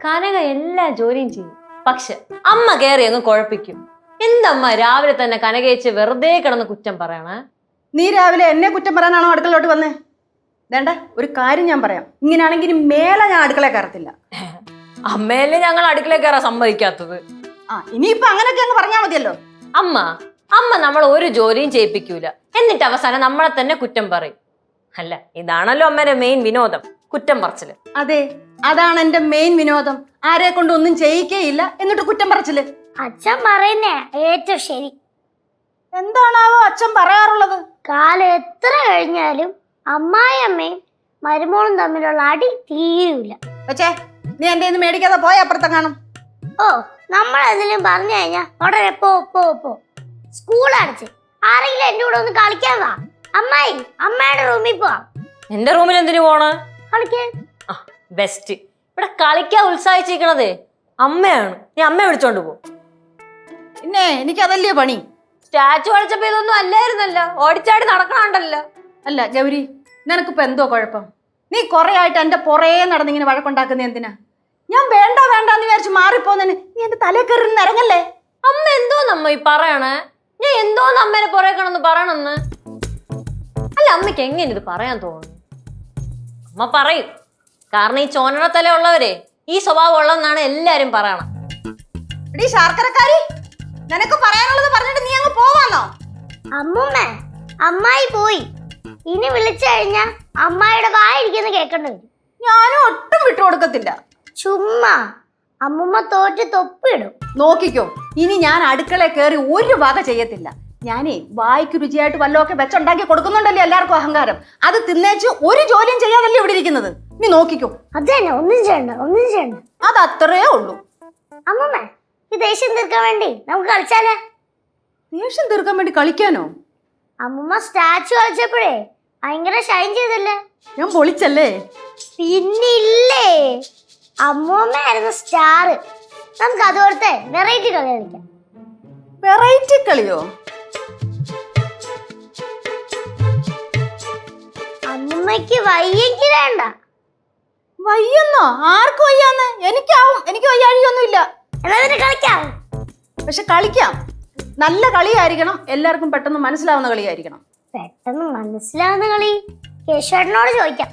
കനക എല്ലാ ജോലിയും ചെയ്യും. പക്ഷെ അമ്മ കയറി അങ്ങ് കുഴപ്പിക്കും. എന്തമ്മ രാവിലെ തന്നെ കനകയിച്ച് വെറുതെ കിടന്ന് കുറ്റം പറയണേ? നീ രാവിലെ എന്നെ കുറ്റം പറയാനാണോ അടുക്കളോട്ട് വന്നേ? വേണ്ട, ഒരു കാര്യം ഞാൻ പറയാം. ഇങ്ങനെയാണെങ്കിൽ മേലെ ഞാൻ അടുക്കള കയറത്തില്ല. അമ്മയല്ലേ ഞങ്ങൾ അടുക്കള കയറാൻ സമ്മതിക്കാത്തത്. ഇനിയിപ്പൊ അങ്ങനെയൊക്കെ അങ്ങ് പറഞ്ഞാൽ മതിയല്ലോ. അമ്മ നമ്മൾ ഒരു ജോലിയും ചെയ്യിപ്പിക്കൂല, എന്നിട്ട് അവസാനം നമ്മളെ തന്നെ കുറ്റം പറയും. അല്ല, ഇതാണല്ലോ അമ്മയുടെ മെയിൻ വിനോദം, കുറ്റം പറച്ചില്. അതെ, അതാണ് എന്റെ മെയിൻ വിനോദം. ആരെ കൊണ്ട് ഒന്നും ചെയ്യിക്കേയില്ല, എന്നിട്ട് കുറ്റം പറച്ചില്. അച്ഛൻ പറയുന്നേ ഏറ്റവും ശരി. എന്താണാവോ അച്ഛൻ പറയാറുള്ളത്? കാലം എത്ര കഴിഞ്ഞാലും അമ്മായിയമ്മയും മരുമോളും തമ്മിലുള്ള അടി തീരൂല. പക്ഷേ നീ എന്റെ ഇന്ന് മേടിക്കാതെ പോയ അപ്പുറത്തെ കാണും. ഓ, നമ്മളെന്തെങ്കിലും പറഞ്ഞു കഴിഞ്ഞാ ഉടനെ പോ പോ പോ. സ്കൂൾ അടച്ച് ആരെങ്കിലും എന്റെ കൂടെ ഒന്ന് കളിക്കാൻ വാ. അമ്മായി, അമ്മയുടെ റൂമിൽ പോവാം. എന്റെ റൂമിൽ എന്തിനു പോണ്? കളിക്കാൻ. ബെസ്റ്റ്. ഇവിടെ കളിക്കാൻ ഉത്സാഹിച്ചിരിക്കണതേ അമ്മയാണ്. നീ അമ്മയെ വിളിച്ചോണ്ട് പോ. പിന്നെ എനിക്കതല്ലേ പണി. സ്റ്റാച്ചു കളിച്ചപ്പോ ഇതൊന്നും അല്ലായിരുന്നല്ലോ, ഓടിച്ചാടി നടക്കണുണ്ടല്ലോ. അല്ല ഗൗരി, നിനക്കിപ്പോ എന്തോ കുഴപ്പം? നീ കുറെ ആയിട്ട് എന്റെ പുറേ നടന്നിങ്ങനെ വഴക്കുണ്ടാക്കുന്ന എന്തിനാ? ഞാൻ വേണ്ട വേണ്ടെന്ന് വിചാരിച്ച് മാറിപ്പോന്നെ നീ എന്റെ തലേ കയറി ഇറങ്ങല്ലേ. അമ്മ എന്തോന്നമ്മ ഈ പറയണേ? ഞാൻ എന്തോന്ന് അമ്മേനെ പുറകെ കിടന്ന് പറയണെന്ന്? അല്ല, അമ്മയ്ക്ക് എങ്ങനെ ഇത് പറയാൻ തോന്നുന്നു? അമ്മ പറയും, കാരണം ഈ ചോനറ തല ഉള്ളവരെ ഈ സ്വഭാവം ഉള്ളതെന്നാണ് എല്ലാരും പറയണം. എടീ ശർക്കരക്കാരി, നിനക്ക് പറയാനുള്ളത് പറഞ്ഞിട്ട് നീ അങ്ങ് പോവാന്നോ? അമ്മൂമ്മ, അമ്മായി പോയി. ഇനി വിളിച്ചു കഴിഞ്ഞാ അമ്മായിയുടെ വായിരിക്കുന്ന കേൾക്കേണ്ടി വരും. ഞാനും ഒട്ടും വിട്ടുകൊടുക്കത്തില്ല. ചുമ്മാ അമ്മുമ്മ തോറ്റ് തൊപ്പിടും. നോക്കിക്കോ, ഇനി ഞാൻ അടുക്കളയിൽ കയറി ഒരു വക ചെയ്യത്തില്ല. ഞാനേ വായിക്ക് രുചിയായിട്ട് വല്ലതൊക്കെ വെച്ചുണ്ടാക്കി കൊടുക്കുന്നുണ്ടല്ലോ എല്ലാവർക്കും അഹങ്കാരം. അത് തിന്നേച്ച് ഒരു ജോലിയും ചെയ്യാതല്ലേ ഇവിടെ ഇരിക്കുന്നത്. നീ നോക്കിക്കോ. അത് തന്നെ, ഒന്നും ചെയ്യണ്ട, ഒന്നും ചെയ്യണ്ട. അത് അത്രേ ഉള്ളൂ. അമ്മുമ്മ, ഈ ദേഷ്യം തീർക്കാൻ വേണ്ടി നമുക്ക് കളിച്ചാലേ? ദേഷ്യം തീർക്കാൻ വേണ്ടി കളിക്കാനോ? അമ്മുമ്മ സ്റ്റാച്ചു കളിച്ചപ്പോഴേ ഭയങ്കര ഷൈൻ ചെയ്തല്ലേ? ഞാൻ പൊളിച്ചല്ലേ? പിന്നില്ലേ, അമ്മൂമ്മയായിരുന്നു സ്റ്റാർ. നമുക്ക് അതുപോലത്തെ വെറൈറ്റി കളി കളിക്കാം. വെറൈറ്റി കളിയോ? അമ്മൂമ്മയ്ക്ക് വയ്യെങ്കിൽ വേണ്ട. വയ്യെന്നോ? ആർക്ക് വയ്യാന്ന്? എനിക്കാവും. എനിക്ക് വയ്യാഴിയൊന്നുമില്ല. എന്നാ പിന്നെ കളിക്കാം. പക്ഷെ കളിക്കാം. നല്ല കളിയായിരിക്കണം, എല്ലാവർക്കും പെട്ടെന്ന് മനസ്സിലാവുന്ന കളിയായിരിക്കണം. പെട്ടെന്ന് മനസ്സിലാവുന്ന കളി കേശുവേട്ടനോട് ചോദിക്കാം.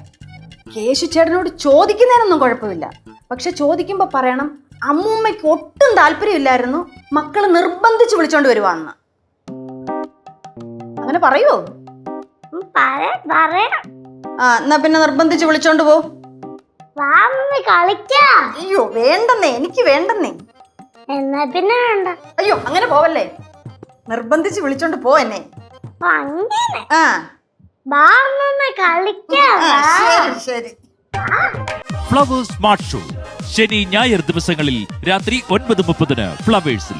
കേശു ചേട്ടനോട് ചോദിക്കുന്നതിനൊന്നും കുഴപ്പമില്ല. പക്ഷെ ചോദിക്കുമ്പോ പറയണം, അമ്മൂമ്മയ്ക്ക് ഒട്ടും താല്പര്യമില്ലായിരുന്നു, മക്കള് നിർബന്ധിച്ച് വിളിച്ചോണ്ട് വരുവാന്ന്. അങ്ങനെ പറയുവോ? എന്നാ പിന്നെ നിർബന്ധിച്ച് വിളിച്ചോണ്ട് പോ. അയ്യോ വേണ്ടെന്നേ, എനിക്ക് വേണ്ടെന്നേ. എന്നാ പിന്നെ വേണ്ട. അയ്യോ അങ്ങനെ പോവല്ലേ, നിർബന്ധിച്ച് വിളിച്ചോണ്ട് പോ എന്നെ. ശരി. ഫ്ലവേഴ്സ് സ്മാർട്ട് ഷോ ശനി ഞായർ ദിവസങ്ങളിൽ രാത്രി 9:30 ഫ്ലവേഴ്സിൽ.